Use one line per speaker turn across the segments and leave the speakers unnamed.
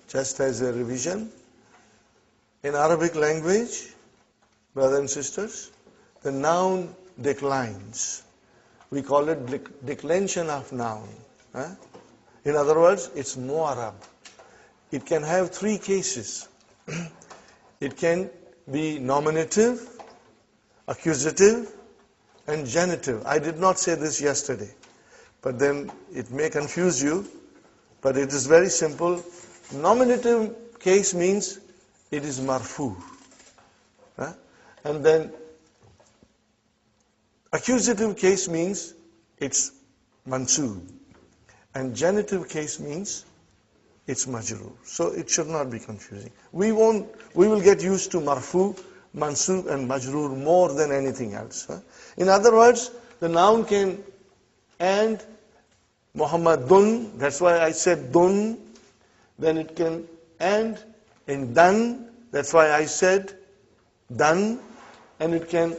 just as a revision. In Arabic language, brothers and sisters, the noun declines. We call it declension of noun. In other words, it's mu'arab. It can have three cases. It can be nominative, accusative, and genitive. I did not say this yesterday, but then it may confuse you, but it is very simple. Nominative case means it is marfu. And then accusative case means it's mansoob. And genitive case means it's majroor. So it should not be confusing. We will get used to marfu, mansoob and majroor more than anything else. In other words, the noun can end Muhammadun, that's why I said dun. Then it can end in dan, that's why I said dan. And it can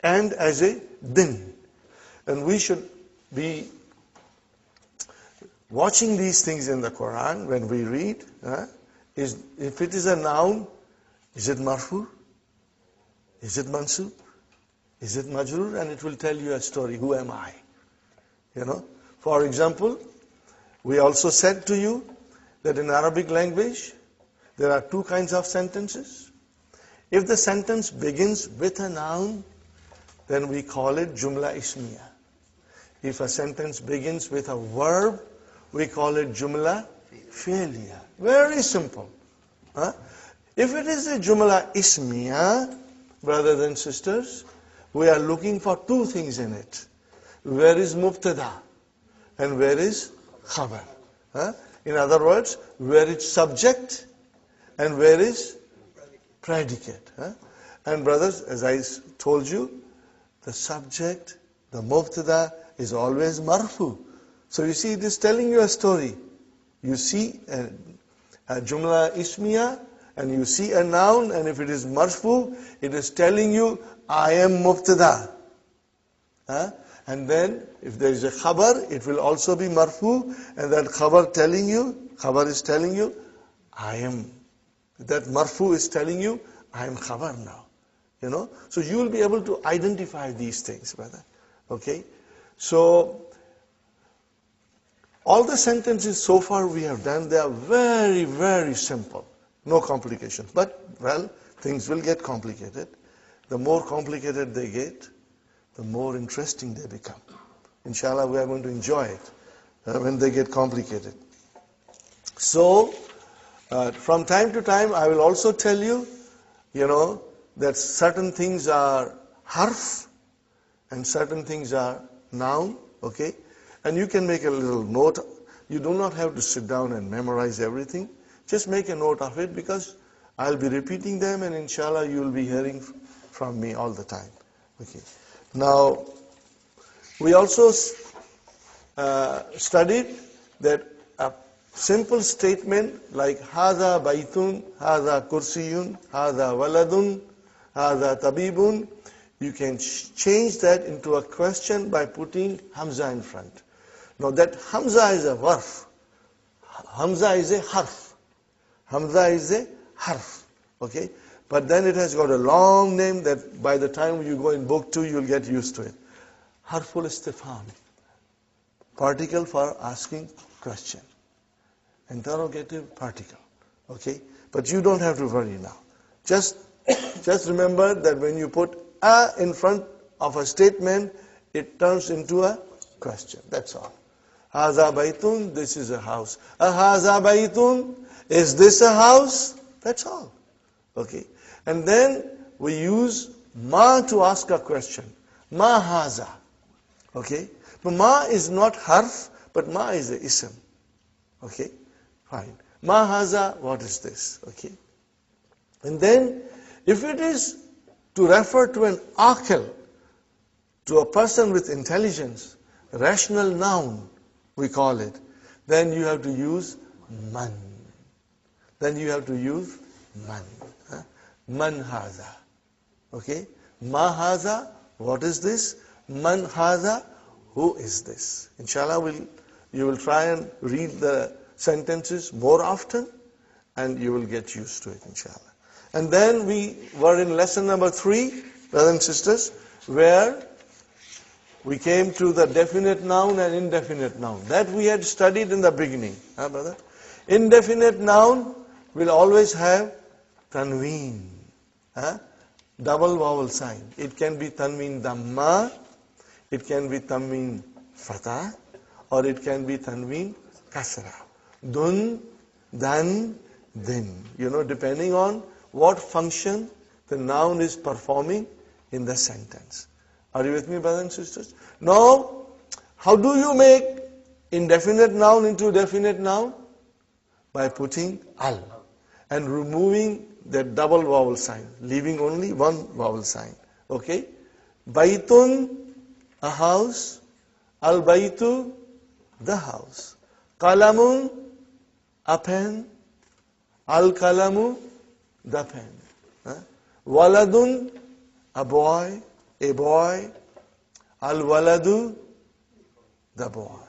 end as a din. And we should be watching these things in the Qur'an when we read. If it is a noun, is it marfu? Is it mansoob? Is it majroor? And it will tell you a story. Who am I? For example, we also said to you that in Arabic language, there are two kinds of sentences. If the sentence begins with a noun, then we call it jumla ismiya. If a sentence begins with a verb, we call it jumla fi'liya. Very simple. If it is a jumla ismiya, brothers and sisters, we are looking for two things in it. Where is mubtada and where is khabar? In other words, where is subject and where is predicate. And brothers, as I told you, the subject, the mubtada is always marfu. So you see, it is telling you a story. You see a jumla ismiya and you see a noun, and if it is marfu, it is telling you, I am mubtada. And then if there is a khabar, it will also be marfu, and that khabar is telling you, I am. That marfu is telling you, I am khabar now. So you will be able to identify these things, brother. Okay? So all the sentences so far we have done, they are very, very simple. No complications. But, well, things will get complicated. The more complicated they get, the more interesting they become. Inshallah, we are going to enjoy it when they get complicated. So, from time to time, I will also tell you, that certain things are harf and certain things are noun, okay? And you can make a little note. You do not have to sit down and memorize everything. Just make a note of it, because I'll be repeating them, and inshallah you will be hearing from me all the time. Okay. Now, we also studied that a simple statement like hadha baytun, hadha kursiyun, hadha waladun, hadha tabibun, you can change that into a question by putting hamza in front. Now that hamza is a varf. Hamza is a harf. Hamza is a harf. Okay? But then it has got a long name that by the time you go in book 2, you'll get used to it. Harful istifham. Particle for asking question. Interrogative particle. Okay? But you don't have to worry now. Just remember that when you put a in front of a statement, it turns into a question. That's all. Haza baytun, this is a house. Haza baytun, is this a house? That's all. Okay. And then we use ma to ask a question. Ma haza. Okay. But ma is not harf, but ma is a ism. Okay. Fine. Ma haza, what is this? Okay. And then if it is to refer to an aqil, to a person with intelligence, rational noun, we call it, then you have to use man. Then you have to use man. Man haza. Okay? Ma haza, what is this? Man haza, who is this? Inshallah, you will try and read the sentences more often, and you will get used to it, inshallah. And then we were in lesson number 3, brothers and sisters, where we came to the definite noun and indefinite noun. That we had studied in the beginning, brother? Indefinite noun will always have tanween, double vowel sign. It can be tanween dhamma, it can be tanween fatah, or it can be tanween kasra. Dun, dan, din. Depending on what function the noun is performing in the sentence. Are you with me, brothers and sisters? Now, how do you make indefinite noun into definite noun? By putting al and removing the double vowel sign, leaving only one vowel sign. Okay? Baitun, a house. Al-baitu, the house. Qalamun, a pen. Al-kalamu, the pen. Waladun, a boy. Al-waladu, the boy.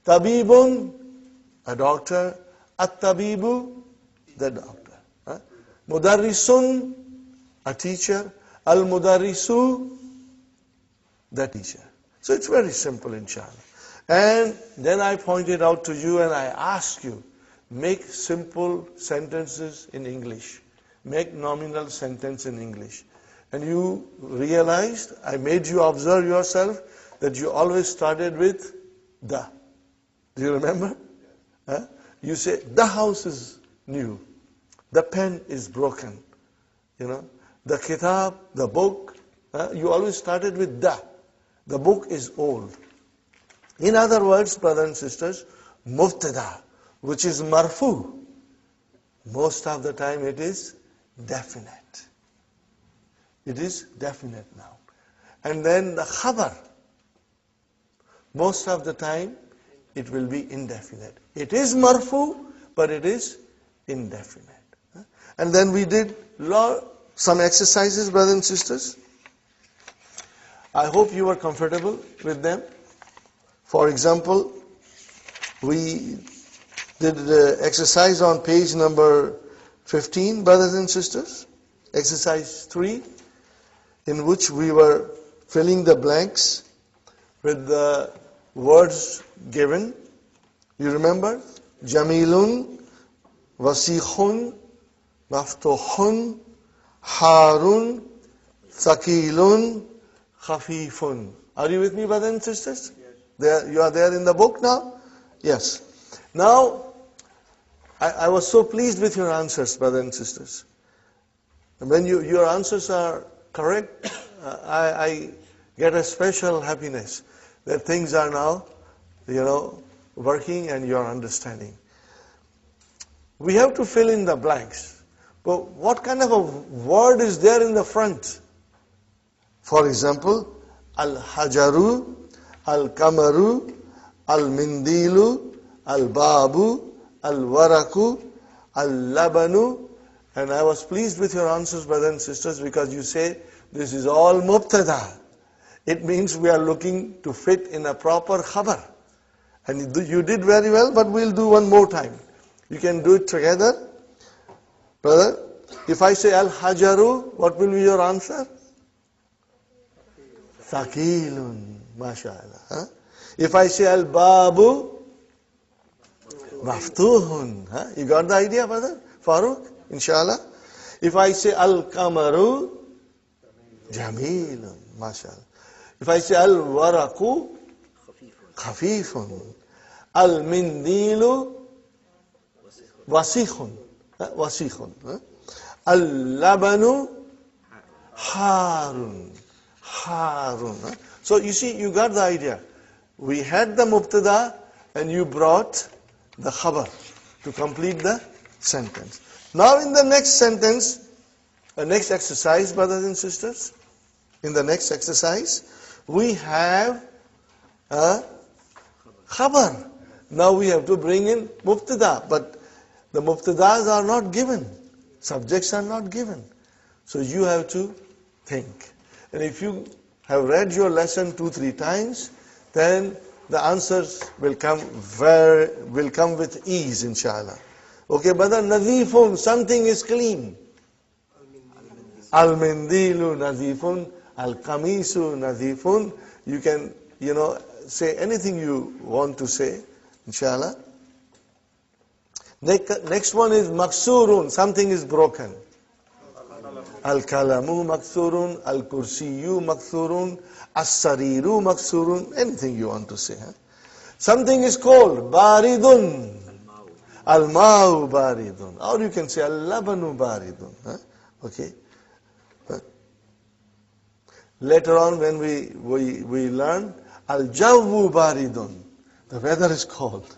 Tabibun, a doctor. At-tabibu, the doctor. Mudarrisun, a teacher. Al-mudarrisu, the teacher. So it's very simple, inshallah. And then I pointed out to you and I asked you, make simple sentences in English. Make nominal sentence in English. And you realized, I made you observe yourself, that you always started with the. Do you remember? You say, the house is new. The pen is broken. The kitab, the book, you always started with the. The book is old. In other words, brothers and sisters, mubtada, which is marfu, most of the time it is definite. It is definite now. And then the khabar, most of the time it will be indefinite. It is marfu, but it is indefinite. And then we did some exercises, brothers and sisters. I hope you were comfortable with them. For example, we did the exercise on page number 15, brothers and sisters. Exercise 3, in which we were filling the blanks with the words given. You remember? Jamilun, wasikhun, maftuhun, harun, thaqilun, khafifun. Are you with me, brothers and sisters? Yes. You are there in the book now? Yes. Now, I was so pleased with your answers, brothers and sisters. When your answers are correct, I get a special happiness that things are now, working and you're understanding. We have to fill in the blanks. But what kind of a word is there in the front? For example, al-hajaru, al-kamaru, al-mindilu, al-babu, al-waraku, al-labanu. And I was pleased with your answers, brothers and sisters, because you say this is all mubtada. It means we are looking to fit in a proper khabar. And you did very well, but we'll do one more time. You can do it together. Brother, if I say al-hajaru, what will be your answer? Thaqilun, mashallah. If I say al-babu, maftuhun. You got the idea, brother? Farooq, inshallah. If I say al-kamaru, jamilun, mashallah. If I say al-waraku, khafifun. Al-mindilu, wasikhun. Wasikhun. Al-labanu, harun. Harun. So you see, you got the idea. We had the mubtada and you brought the khabar to complete the sentence. Now in the next sentence, the next exercise, brothers and sisters, in the next exercise, we have a khabar. Now we have to bring in mubtada, but the mubtadas are not given. Subjects are not given. So you have to think. And if you have read your lesson 2-3 times, then the answers will come with ease, inshallah. Okay, brother, nadifun, something is clean. Al-mindilu nadifun, al-kamisu nadifun. You can, say anything you want to say, inshallah. Next one is maksurun, something is broken. Al-kalamu maksurun, al-kursiyu maksurun, as-sariru maksurun, anything you want to say. Something is cold, baridun. Al-ma'u baridun. Or you can say al-labanu baridun. Okay. Later on when we learn al-jawwu baridun, the weather is cold.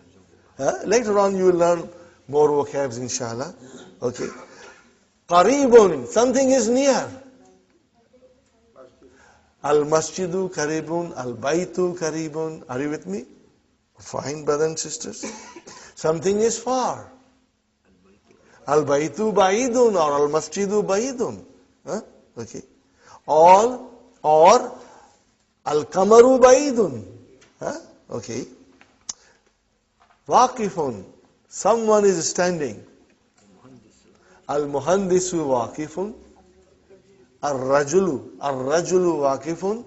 Later on you will learn more vocabs, inshallah. Okay. Qaribun, something is near. Al-masjidu qaribun, al-baytu qaribun. Are you with me? Fine, brothers and sisters. Something is far. Al-baytu ba'idun or al-masjidu ba'idun. Okay. Or al-kamaru ba'idun. Okay. Waqifun, someone is standing. Al-muhandisu waqifun. Ar-rajulu waqifun.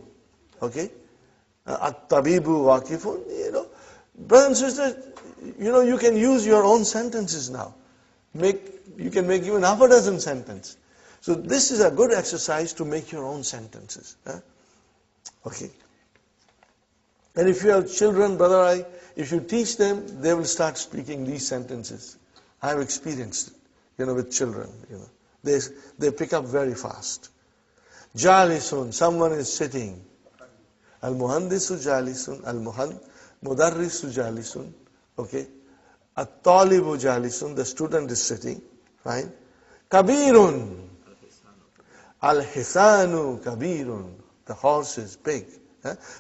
Okay. At-tabibu waqifun. Brothers and sisters, you can use your own sentences now. You can make even half a dozen sentences. So this is a good exercise to make your own sentences. Okay. And if you have children, brother, if you teach them, they will start speaking these sentences. I have experienced it, with children. They pick up very fast. Jalisun, someone is sitting. Al-muhandisu jalisun, mudarrisu jalisun. Okay. At-talibu jalisun, the student is sitting. Fine. Kabirun. Al-hisanu kabirun. The horse is big.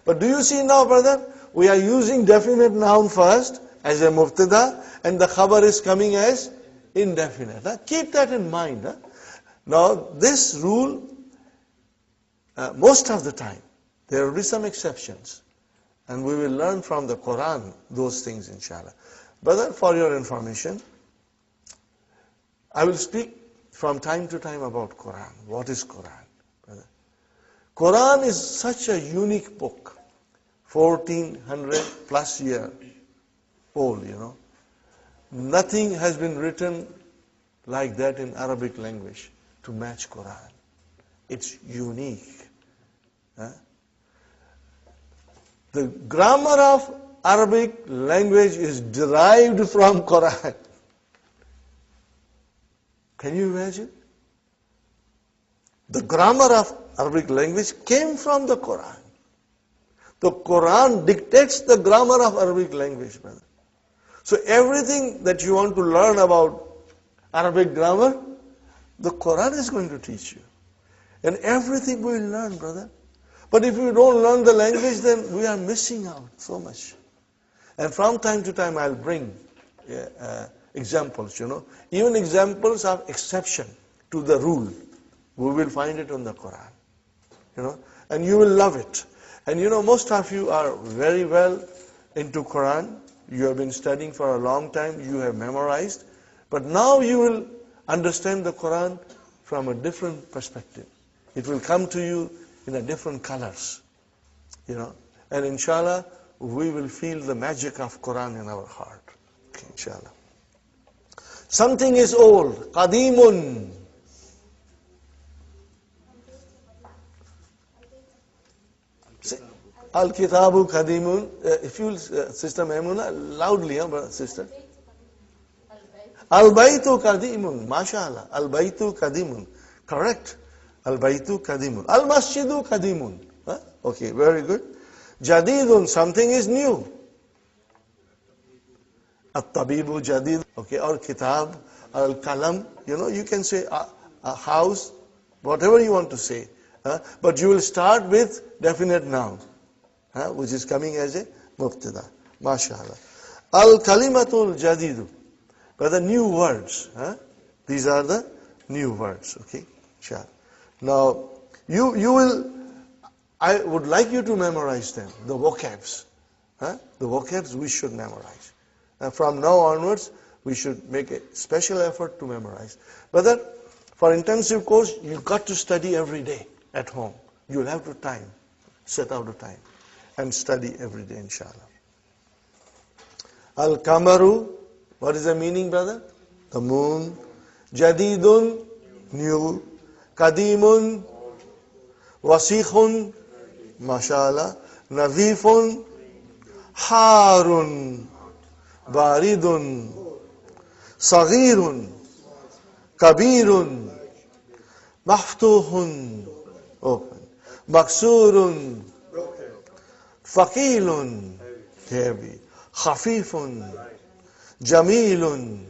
But do you see now, brother? We are using definite noun first as a mubtada, and the khabar is coming as indefinite. Keep that in mind. Now, this rule, most of the time, there will be some exceptions. And we will learn from the Qur'an those things, inshallah. Brother, for your information, I will speak from time to time about Qur'an. What is Qur'an, brother? Qur'an is such a unique book, 1400 plus year old, Nothing has been written like that in Arabic language to match Qur'an. It's unique. The grammar of Arabic language is derived from Qur'an. Can you imagine? The grammar of Arabic language came from the Qur'an. The Qur'an dictates the grammar of Arabic language, brother. So everything that you want to learn about Arabic grammar, the Qur'an is going to teach you. And everything we will learn, brother. But if we don't learn the language, then we are missing out so much. And from time to time, I'll bring examples, Even examples of exception to the rule. We will find it on the Qur'an, And you will love it. And most of you are very well into Qur'an. You have been studying for a long time. You have memorized. But now you will understand the Qur'an from a different perspective. It will come to you in a different colors, And inshallah, we will feel the magic of Qur'an in our heart. Okay, inshallah. Something is old. Qadimun. Al-kitabu qadimun. If you, Sister Maimuna, loudly, sister. Al-baytu qadimun. MashaAllah. Al-baytu qadimun. Correct. Al-baytu qadimun. Al-masjidu qadimun. Okay, very good. Jadidun, something is new. At-tabibu jadid. Okay, or kitab, al-kalam. You can say a house, whatever you want to say. But you will start with definite noun, which is coming as a mubtada. MashaAllah. Al-kalimatul jadidu. But the new words. These are the new words. Okay, sure. Now, you will, I would like you to memorize them, the vocabs. The vocabs we should memorize. And from now onwards, we should make a special effort to memorize. Brother, for intensive course, you've got to study every day at home. You'll have to set out a time and study every day, inshallah. Al-Kamaru, what is the meaning, brother? The moon. Jadidun, new. Kadimun, Wasikhun, mashallah. Nadhifun, Harun, Baridun, Saghirun, Kabirun, Maftuhun, open. Maksurun, Faqilun, heavy. Khafifun, Jamilun,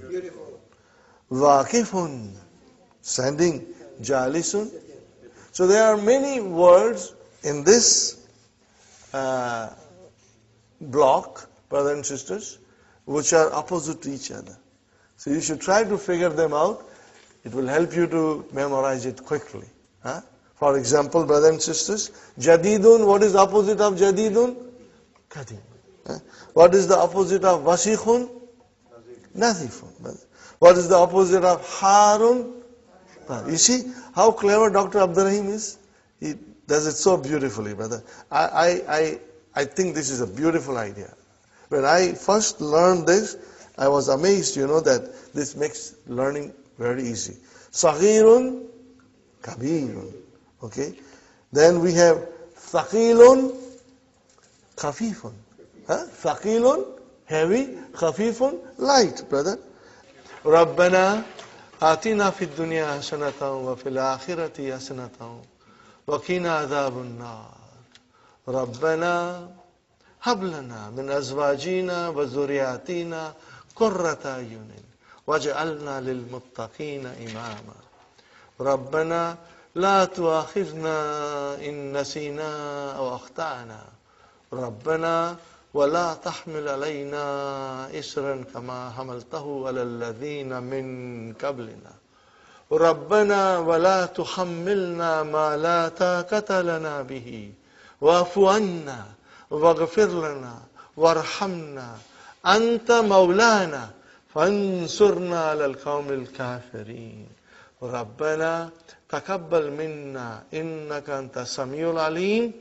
Waqifun, standing. Jalisun. So there are many words in this block, brothers and sisters, which are opposite to each other. So you should try to figure them out. It will help you to memorize it quickly. For example, brothers and sisters, Jadidun, what is the opposite of Jadidun? Qadim. What is the opposite of Wasikhun? Nazifun. What is the opposite of Harun? You see how clever Dr. Abdurrahim is? He does it so beautifully, brother. I think this is a beautiful idea. When I first learned this, I was amazed, that this makes learning very easy. Saghirun, Kabirun. Okay? Then we have Thaqilun, Khafifun. Thaqilun, heavy, Khafifun, light, brother. Rabbana atina fid dunya hasanatan wa fil akhirati hasanatan wa qina adhabun nar. Rabbana hab lana min azwajina wa zurriyatina qurrata ayunin waj'alna lil muttaqina imama. Rabbana la tu'akhidhna in nasina aw akhtana. Rabbana ولا تحمل علينا إسرا كما حملته على الذين من قبلنا ربنا ولا تحملنا ما لا طاقة لنا به واعف عنا واغفر لنا وارحمنا أنت مولانا فانصرنا على القوم الكافرين ربنا تقبل منا إنك أنت السميع العليم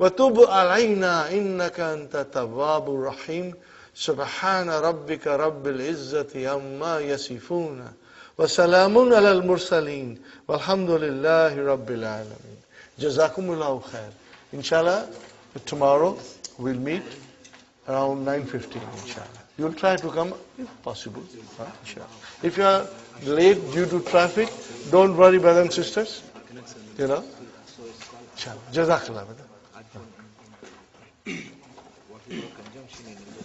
وتب علينا إنك أنت التواب الرحيم سبحان ربك رب العزة عما يصفون وسلام على المرسلين والحمد لله رب العالمين. Jazakumullahu khair. Inshallah, tomorrow we'll meet around 9:15, inshallah. You'll try to come if possible. Inshallah. If you are late due to traffic, don't worry, brothers and sisters. Inshallah. Jazakallah. What is the conjunction in English?